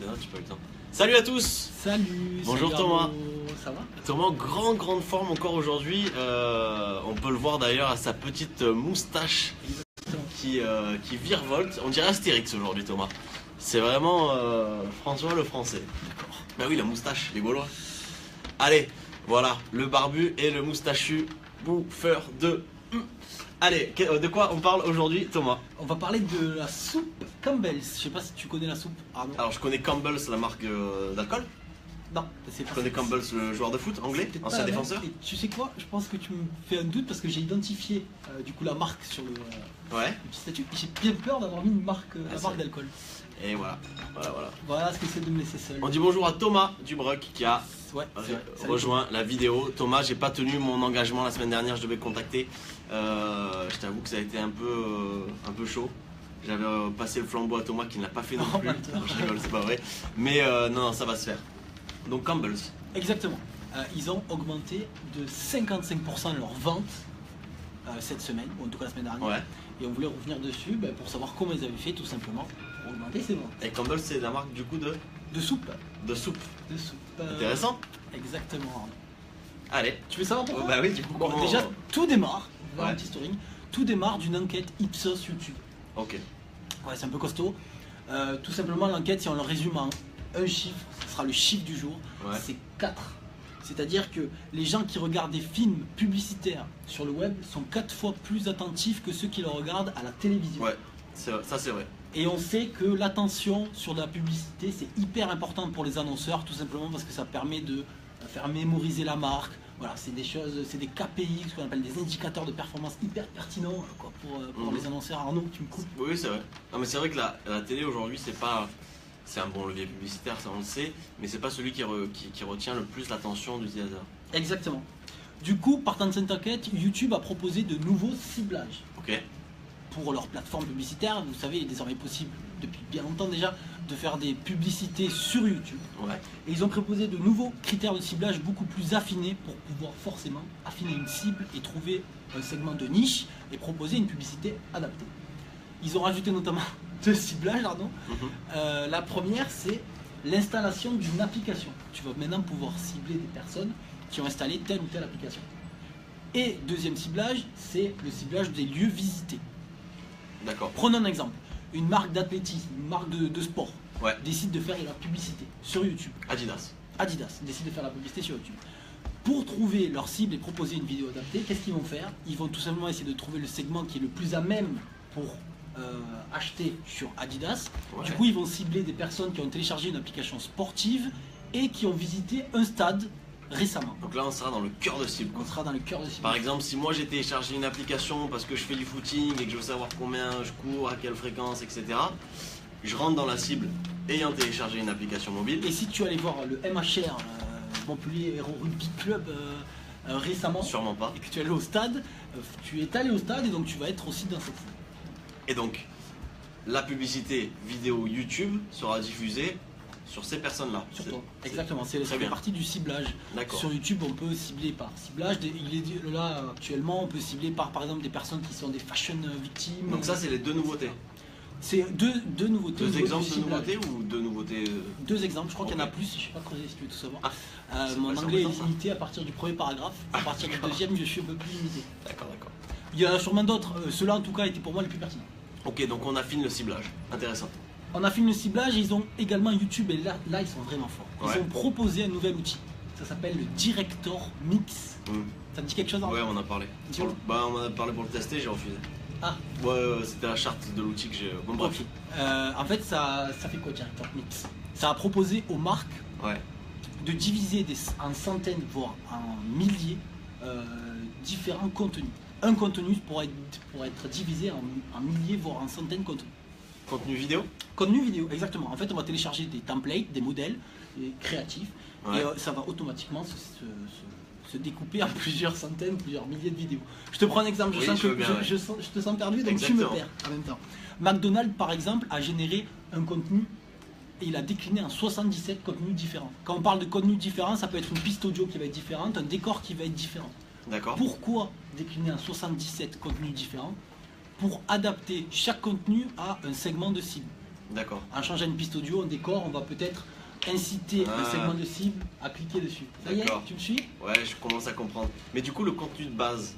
tes notes, je peux avec toi. Salut à tous. Salut. Bonjour salut Thomas. Arnaud. Ça va? Thomas en grande forme encore aujourd'hui. On peut le voir d'ailleurs à sa petite moustache qui virevolte. On dirait Astérix aujourd'hui Thomas. C'est vraiment François le français. D'accord. Bah oui, la moustache, les Gaulois. Allez, voilà, le barbu et le moustachu bouffeur de... Allez, de quoi on parle aujourd'hui Thomas? On va parler de la soupe Campbell's. Je sais pas si tu connais la soupe, Arnaud. Alors je connais Campbell's, la marque d'alcool. Non, c'est pas Je connais Campbell's, le joueur de foot anglais, c'est peut-être pas ancien la même. défenseur. Et tu sais quoi? Je pense que tu me fais un doute parce que j'ai identifié du coup la marque sur le Ouais, petit statut. J'ai bien peur d'avoir mis une marque, la c'est marque vrai. d'alcool. et voilà. Voilà ce que c'est de me laisser seul. On dit bonjour à Thomas Dubruck qui a Ouais, c'est vrai. Salut. rejoint la vidéo. Thomas, j'ai pas tenu mon engagement la semaine dernière, je devais le contacter. Je t'avoue que ça a été un peu chaud. J'avais passé le flambeau à Thomas qui ne l'a pas fait non Oh, plus. menteur. Non, je rigole, c'est pas vrai. Mais non, ça va se faire. Donc Campbell's. Exactement. Ils ont augmenté de 55% leurs ventes cette semaine, ou en tout cas la semaine dernière. Ouais. Et on voulait revenir dessus pour savoir comment ils avaient fait tout simplement pour augmenter ces ventes. Et Campbell's, c'est la marque du coup De soupe. de soupe. De soupe. Intéressant. Exactement. Allez. Tu veux savoir pourquoi? Bah oui, du coup, Bon, comment... déjà, tout démarre, voilà Ouais. un petit storying, tout démarre d'une enquête Ipsos YouTube. Ok. Ouais, c'est un peu costaud. Tout simplement, l'enquête, si on le résume en un chiffre, ce sera le chiffre du jour, Ouais. c'est 4. C'est-à-dire que les gens qui regardent des films publicitaires sur le web sont 4 fois plus attentifs que ceux qui le regardent à la télévision. Ouais, ça c'est vrai. Et on sait que l'attention sur la publicité, c'est hyper important pour les annonceurs, tout simplement parce que ça permet de faire mémoriser la marque. Voilà, c'est des choses, c'est des KPI, ce qu'on appelle des indicateurs de performance hyper pertinents quoi, pour Mhm. les annonceurs. Arnaud, tu me coupes. Oui, c'est vrai. Non, mais c'est vrai que la télé aujourd'hui, c'est un bon levier publicitaire, ça on le sait, mais c'est pas celui qui retient le plus l'attention de l'utilisateur. Exactement. Du coup, partant de cette enquête, YouTube a proposé de nouveaux ciblages Ok. pour leur plateforme publicitaire. Vous savez, il est désormais possible, depuis bien longtemps déjà, de faire des publicités sur YouTube. Ouais. Et ils ont proposé de nouveaux critères de ciblage beaucoup plus affinés pour pouvoir forcément affiner une cible et trouver un segment de niche et proposer une publicité adaptée. Ils ont rajouté notamment deux ciblages, Arnaud. Mhm. La première, c'est l'installation d'une application. Tu vas maintenant pouvoir cibler des personnes qui ont installé telle ou telle application. Et deuxième ciblage, c'est le ciblage des lieux visités. D'accord. Prenons un exemple. Une marque d'athlétisme, une marque de sport, Ouais. décide de faire de la publicité sur YouTube. Adidas. Adidas décide de faire la publicité sur YouTube. Pour trouver leur cible et proposer une vidéo adaptée, qu'est-ce qu'ils vont faire? Ils vont tout simplement essayer de trouver le segment qui est le plus à même pour acheter sur Adidas. Ouais. Du coup, ils vont cibler des personnes qui ont téléchargé une application sportive et qui ont visité un stade récemment. Donc là, on sera dans le cœur de cible. On sera dans le cœur de cible. Par exemple, si moi j'ai téléchargé une application parce que je fais du footing et que je veux savoir combien je cours, à quelle fréquence, etc., je rentre dans la cible ayant téléchargé une application mobile. Et si tu allais voir le MHR, Montpellier Hero Rugby Club, récemment, Sûrement pas. et que tu es allé au stade, tu es allé au stade et donc tu vas être aussi dans cette cible. Et donc, la publicité vidéo YouTube sera diffusée sur ces personnes-là. Sur C'est- toi. c'est- Exactement, ça très fait bien. partie du ciblage. D'accord. Sur YouTube, on peut cibler par ciblage. Là, actuellement, on peut cibler par exemple des personnes qui sont des fashion victimes. Donc ça, c'est les deux nouveautés. C'est deux nouveautés. au Deux niveau exemples du de ciblage. nouveautés ou deux nouveautés Deux exemples, je crois qu'il y en a Ok. plus, je ne sais pas creuser si tu veux tout savoir. Ah, c'est Mon pas anglais embêtant, est ça. limité à partir du premier paragraphe. À Ah, partir du d'accord. deuxième, je suis un peu plus limité. D'accord, d'accord. Il y en a sûrement d'autres. Ceux-là, en tout cas, étaient pour moi les plus pertinents. Ok, donc on affine le ciblage. Intéressant. On a fait le ciblage, ils ont également YouTube et là ils sont vraiment forts. Ils Ouais. ont proposé un nouvel outil. Ça s'appelle le Director Mix. Hmm. Ça te dit quelque chose? Ouais, on en a parlé. Dis-le. Bah, on en a parlé pour le tester, j'ai refusé. Ah, Ouais, c'était la charte de l'outil que j'ai. Bon, bref. ok. En fait, ça fait quoi Director Mix? Ça a proposé aux marques Ouais. de diviser en centaines, voire en milliers, différents contenus. Un contenu pour être divisé en milliers, voire en centaines de contenus. Contenu vidéo. Contenu vidéo, exactement. En fait, on va télécharger des templates, des modèles créatifs, Ouais. et ça va automatiquement se découper en plusieurs centaines, plusieurs milliers de vidéos. Je te prends un exemple, Oui, je sens je que veux bien, ouais. je te sens perdu, donc tu me Exactement. perds en même temps. McDonald's, par exemple, a généré un contenu et il a décliné en 77 contenus différents. Quand on parle de contenus différents, ça peut être une piste audio qui va être différente, un décor qui va être différent. D'accord. Pourquoi décliner en 77 contenus différents? Pour adapter chaque contenu à un segment de cible. D'accord. En changeant une piste audio, un décor, on va peut-être inciter un segment de cible à cliquer dessus. Ça y est, tu me suis? Ouais, je commence à comprendre. Mais du coup, le contenu de base?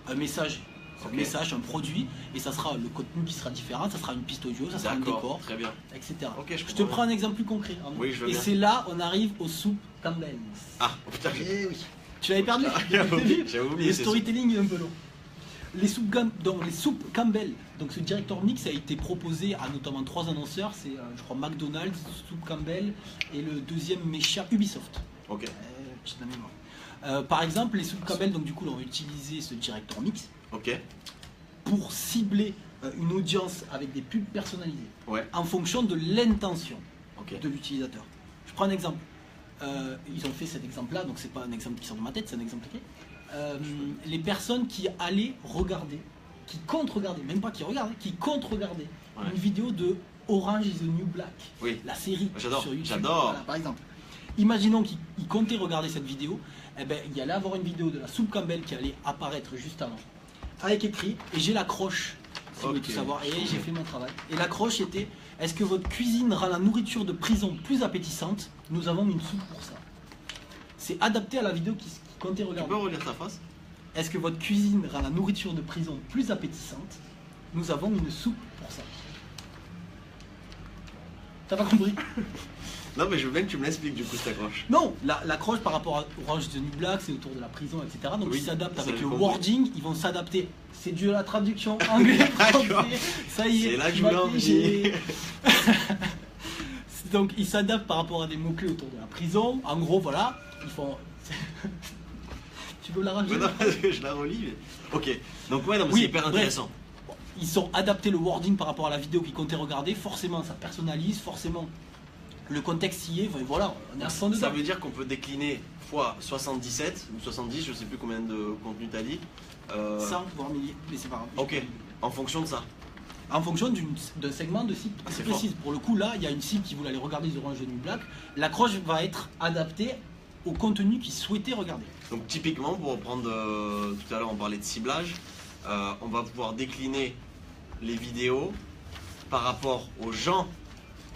Un message. Un message, un produit, et ça sera le contenu qui sera différent, ça sera une piste audio, ça sera un décor, très bien. etc. Okay, je te prends un exemple plus concret. Oui, je veux et bien. c'est là on arrive aux soupes Campbell. Ah, putain. Eh oui. Tu l'avais perdu. J'avais oublié. Le storytelling est un peu long. Les soupes Campbell, donc ce director mix a été proposé à notamment 3 annonceurs, c'est je crois McDonald's, soupe Campbell et le deuxième méchant Ubisoft. Ok. Petite mémoire. Par exemple, les soupes Campbell, donc du coup, on va utiliser ce director mix pour cibler une audience avec des pubs personnalisées en fonction de l'intention de l'utilisateur. Je prends un exemple. Ils ont fait cet exemple-là, donc c'est pas un exemple qui sort de ma tête, c'est un exemple écrit. Les personnes qui allaient regarder, qui comptent regarder, même pas qui regardent, qui comptent regarder une vidéo de Orange is the New Black, la série sur YouTube. J'adore. Voilà, par exemple. Imaginons qu'ils comptaient regarder cette vidéo, eh ben, il y allait avoir une vidéo de la soupe Campbell qui allait apparaître juste avant, avec écrit, et j'ai l'accroche, si vous voulez tout savoir, et j'ai fait mon travail. Et l'accroche était, est-ce que votre cuisine rend la nourriture de prison plus appétissante? Nous avons une soupe pour ça. C'est adapté à la vidéo qui comptait regarder. Tu peux relire ta phrase? Est-ce que votre cuisine rend la nourriture de prison plus appétissante? Nous avons une soupe pour ça. T'as pas compris? Non, mais je veux bien que tu me l'expliques du coup cette accroche. Non, l'accroche par rapport à Orange is the New Black, c'est autour de la prison, etc. Donc ils s'adaptent avec le wording, ils vont s'adapter. C'est dû à la traduction anglais, français, ça y est. C'est là que je voulais en venir. Donc ils s'adaptent par rapport à des mots-clés autour de la prison. En gros, voilà, ils font... Tu veux la rajouter? Non, je la relis. Mais... Ok, donc ouais, non, mais c'est hyper intéressant. Ils ont adapté le wording par rapport à la vidéo qu'ils comptaient regarder. Forcément, ça personnalise, forcément... Le contexte y est, voilà, on est à fond dedans. Ça veut dire qu'on peut décliner fois 77 ou 70, je sais plus combien de contenu t'as dit. 100 voire milliers, mais c'est pas grave. Ok, en fonction de ça. En fonction d'un segment de cible précise. Pour le coup, là, il y a une cible qui voulait aller regarder The Orange is the New Black. L'accroche va être adaptée au contenu qu'ils souhaitaient regarder. Donc typiquement, pour reprendre tout à l'heure, on parlait de ciblage, on va pouvoir décliner les vidéos par rapport aux gens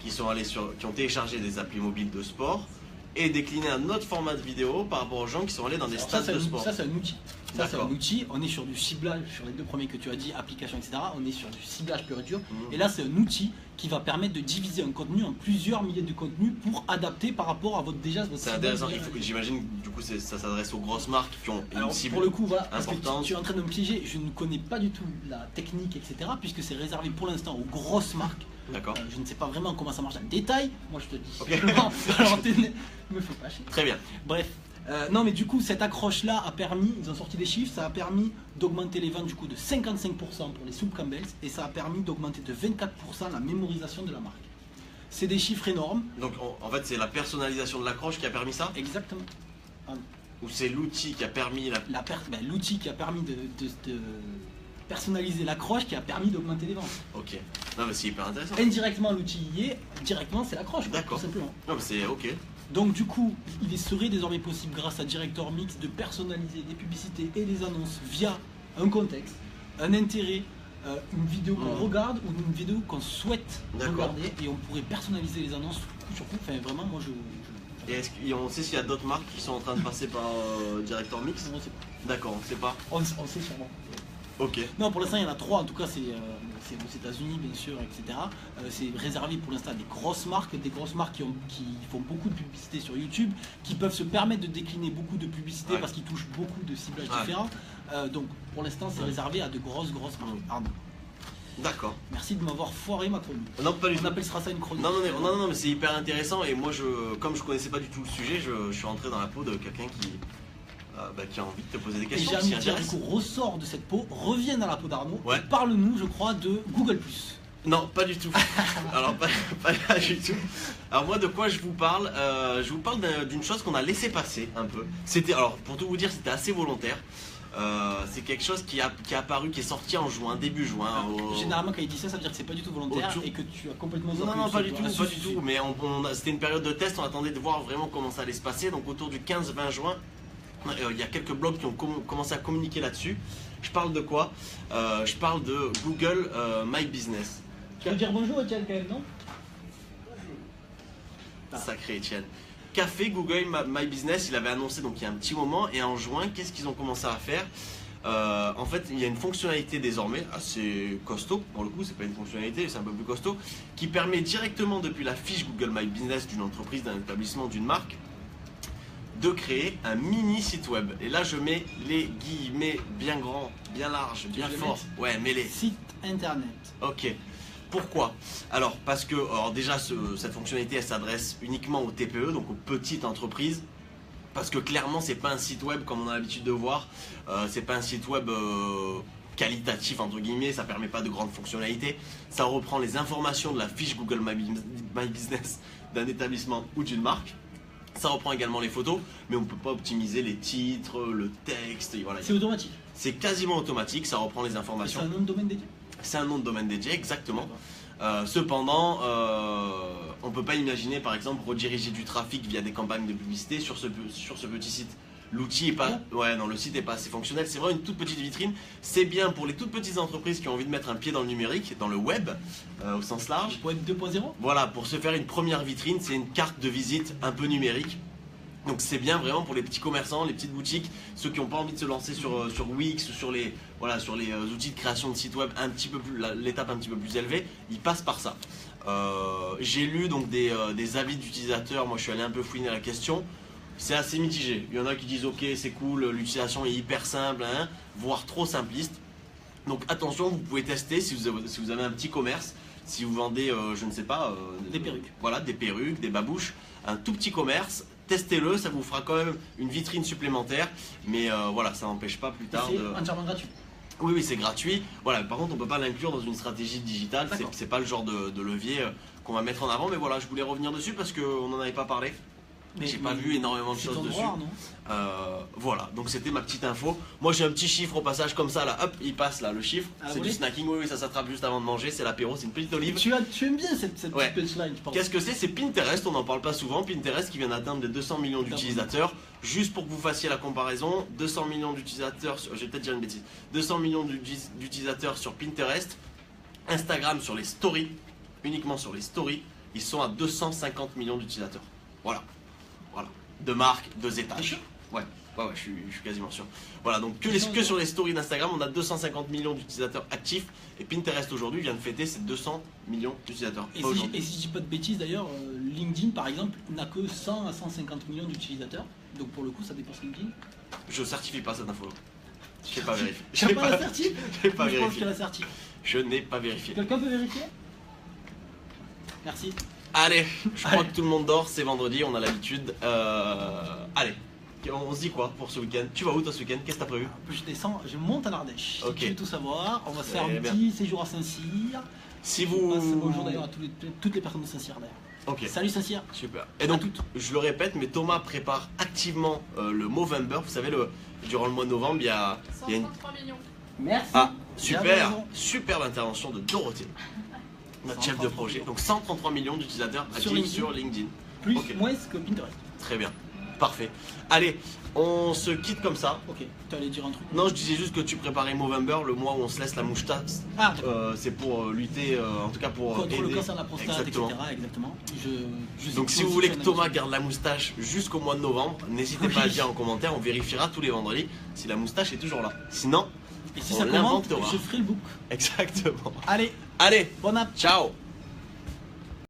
qui ont téléchargé des applis mobiles de sport et décliner un autre format de vidéo par rapport aux gens qui sont allés dans des stades de sport. Ça, c'est un outil. Ça, c'est un outil. On est sur du ciblage, sur les deux premiers que tu as dit, application, etc. On est sur du ciblage pur et dur. Et là, c'est un outil qui va permettre de diviser un contenu en plusieurs milliers de contenus pour adapter par rapport à votre C'est intéressant. J'imagine du coup ça s'adresse aux grosses marques qui ont une cible pour le coup, voilà, importante. Parce que tu es en train de me piéger. Je ne connais pas du tout la technique, etc. Puisque c'est réservé pour l'instant aux grosses marques. D'accord. Je ne sais pas vraiment comment ça marche dans le détail. Moi, je te dis. Okay. Alors, me fais pas chier. Très bien. Bref. Non, mais du coup, cette accroche-là a permis, ils ont sorti des chiffres, ça a permis d'augmenter les ventes du coup de 55% pour les soupes Campbell's et ça a permis d'augmenter de 24% la mémorisation de la marque. C'est des chiffres énormes. Donc, en fait, c'est la personnalisation de l'accroche qui a permis ça? Exactement. Ou c'est l'outil qui a permis l'outil qui a permis de personnaliser l'accroche qui a permis d'augmenter les ventes. Ok. Non, mais c'est hyper intéressant. Indirectement, l'outil y est, directement, c'est l'accroche. D'accord. Tout simplement. Non, mais c'est ok. Donc du coup, il serait désormais possible grâce à Director Mix de personnaliser des publicités et des annonces via un contexte, un intérêt, une vidéo qu'on regarde ou une vidéo qu'on souhaite regarder et on pourrait personnaliser les annonces sur coup. Enfin vraiment, moi je... Et est-ce qu'on sait s'il y a d'autres marques qui sont en train de passer par Director Mix? On ne sait pas. D'accord, on ne sait pas. On sait sûrement. Ok. Non, pour l'instant il y en a 3, en tout cas c'est aux États-Unis bien sûr, etc. C'est réservé pour l'instant à des grosses marques qui font beaucoup de publicité sur YouTube, qui peuvent se permettre de décliner beaucoup de publicité parce qu'ils touchent beaucoup de ciblages différents. Donc pour l'instant c'est réservé à de grosses marques. Pardon. D'accord. Merci de m'avoir foiré ma chronique. Non, pas du tout. On appellera ça une chronique. Non, mais c'est hyper intéressant et moi comme je connaissais pas du tout le sujet, je suis rentré dans la peau de quelqu'un qui a envie de te poser des questions. Et j'ai envie de dire, du coup, ressort de cette peau, reviens dans la peau d'Arnaud, et parle-nous, je crois, de Google+. Non, pas du tout. Alors, pas du tout. Alors, moi, de quoi je vous parle? Je vous parle d'une chose qu'on a laissé passer un peu. Alors, pour tout vous dire, c'était assez volontaire. C'est quelque chose qui est apparu, qui est sorti en juin, début juin. Généralement, quand il dit ça, ça veut dire que c'est pas du tout volontaire et que tu as complètement zappé. Non, pas du tout. Mais c'était une période de test, on attendait de voir vraiment comment ça allait se passer. Donc, autour du 15-20 juin, il y a quelques blogs qui ont commencé à communiquer là-dessus. Je parle de quoi? Je parle de Google My Business. Tu veux dire bonjour Etienne quand même, non? Sacré Etienne. Café Google My Business, il avait annoncé donc il y a un petit moment, et en juin, qu'est-ce qu'ils ont commencé à faire? En fait, il y a une fonctionnalité désormais assez costaud, pour le coup, c'est pas une fonctionnalité, c'est un peu plus costaud, qui permet directement depuis la fiche Google My Business d'une entreprise, d'un établissement, d'une marque, de créer un mini site web. Et là, je mets les guillemets bien grands, bien larges, bien forts. Ouais, mets-les. Site internet. Ok. Pourquoi? Alors, parce que déjà, cette fonctionnalité, elle s'adresse uniquement aux TPE, donc aux petites entreprises. Parce que clairement, c'est pas un site web comme on a l'habitude de voir. C'est pas un site web qualitatif, entre guillemets. Ça permet pas de grandes fonctionnalités. Ça reprend les informations de la fiche Google My Business d'un établissement ou d'une marque. Ça reprend également les photos, mais on ne peut pas optimiser les titres, le texte. Et voilà. C'est automatique. C'est quasiment automatique, ça reprend les informations. C'est un nom de domaine dédié? C'est un nom de domaine dédié, exactement. Cependant, on ne peut pas imaginer par exemple rediriger du trafic via des campagnes de publicité sur ce petit site. L'outil est pas, ouais non, le site n'est pas assez fonctionnel. C'est vraiment une toute petite vitrine. C'est bien pour les toutes petites entreprises qui ont envie de mettre un pied dans le numérique, dans le web au sens large. Web 2.0. Voilà, pour se faire une première vitrine, c'est une carte de visite un peu numérique. Donc c'est bien vraiment pour les petits commerçants, les petites boutiques, ceux qui n'ont pas envie de se lancer sur Wix ou sur les outils de création de site web un petit peu plus, l'étape un petit peu plus élevée, ils passent par ça. J'ai lu donc des avis d'utilisateurs, moi je suis allé un peu fouiner la question. C'est assez mitigé. Il y en a qui disent ok c'est cool, l'utilisation est hyper simple, hein, voire trop simpliste. Donc attention, vous pouvez tester si vous avez un petit commerce, si vous vendez, je ne sais pas, des perruques. Voilà, des perruques, des babouches, un tout petit commerce. Testez-le, ça vous fera quand même une vitrine supplémentaire, mais voilà, ça n'empêche pas plus tard de... C'est entièrement gratuit. Oui, c'est gratuit. Voilà, par contre, on ne peut pas l'inclure dans une stratégie digitale, c'est pas le genre de levier qu'on va mettre en avant, mais voilà, je voulais revenir dessus parce qu'on n'en avait pas parlé. J'ai pas vu énormément de choses dessus. Voilà, donc c'était ma petite info. Moi j'ai un petit chiffre au passage comme ça là, hop, il passe là le chiffre. C'est du snacking, oui, ça s'attrape juste avant de manger, c'est l'apéro, c'est une petite olive. Tu aimes bien cette petite punchline, je pense. Qu'est-ce que c'est? C'est Pinterest, on n'en parle pas souvent. Pinterest qui vient d'atteindre les 200 millions d'utilisateurs. Juste pour que vous fassiez la comparaison, 200 millions d'utilisateurs, je vais peut-être dire une bêtise, 200 millions d'utilisateurs sur Pinterest. Instagram sur les stories, uniquement sur les stories, ils sont à 250 millions d'utilisateurs. Voilà. Voilà, de marques, 2 étages. Ouais, je suis quasiment sûr. Voilà, donc que sur les stories d'Instagram, on a 250 millions d'utilisateurs actifs. Et Pinterest aujourd'hui vient de fêter ses 200 millions d'utilisateurs. Et si je dis pas de bêtises d'ailleurs, LinkedIn par exemple n'a que 100 à 150 millions d'utilisateurs. Donc pour le coup, ça dépasse LinkedIn. Je certifie pas cette info. Je n'ai pas vérifié. Je n'ai pas la certif. Je n'ai pas vérifié. Je n'ai pas vérifié. Quelqu'un peut vérifier? Merci. Allez, je crois que tout le monde dort, c'est vendredi, on a l'habitude. Allez, on se dit quoi pour ce week-end? Tu vas où toi ce week-end? Qu'est-ce que t'as prévu? Je descends, je monte en Ardèche. Ok. Si tu veux tout savoir, on va se faire un petit séjour à Saint-Cyr. Si vous... Bonjour d'ailleurs à toutes les personnes de Saint-Cyr d'ailleurs. Ok. Salut Saint-Cyr. Super. Et donc, je le répète, mais Thomas prépare activement le Movember. Vous savez, durant le mois de novembre, il y a une... 133 millions. Merci. Ah, superbe intervention de Dorothée, notre chef de projet. Donc 133 millions d'utilisateurs actifs sur LinkedIn. Plus, moins que Pinterest. Très bien. Parfait. Allez, on se quitte comme ça. Ok, tu allais dire un truc? Non, je disais juste que tu préparais Movember, le mois où on se laisse la moustache. Ah, c'est pour lutter, en tout cas pour contre aider. Le cancer de la prostate, exactement. etc. Exactement. Donc si vous voulez que Thomas garde la moustache jusqu'au mois de novembre, n'hésitez pas à le dire en commentaire, on vérifiera tous les vendredis si la moustache est toujours là. Sinon, et si on ça commente, l'inventera. je ferai le book. Exactement. Allez, Allez, bon app. ciao.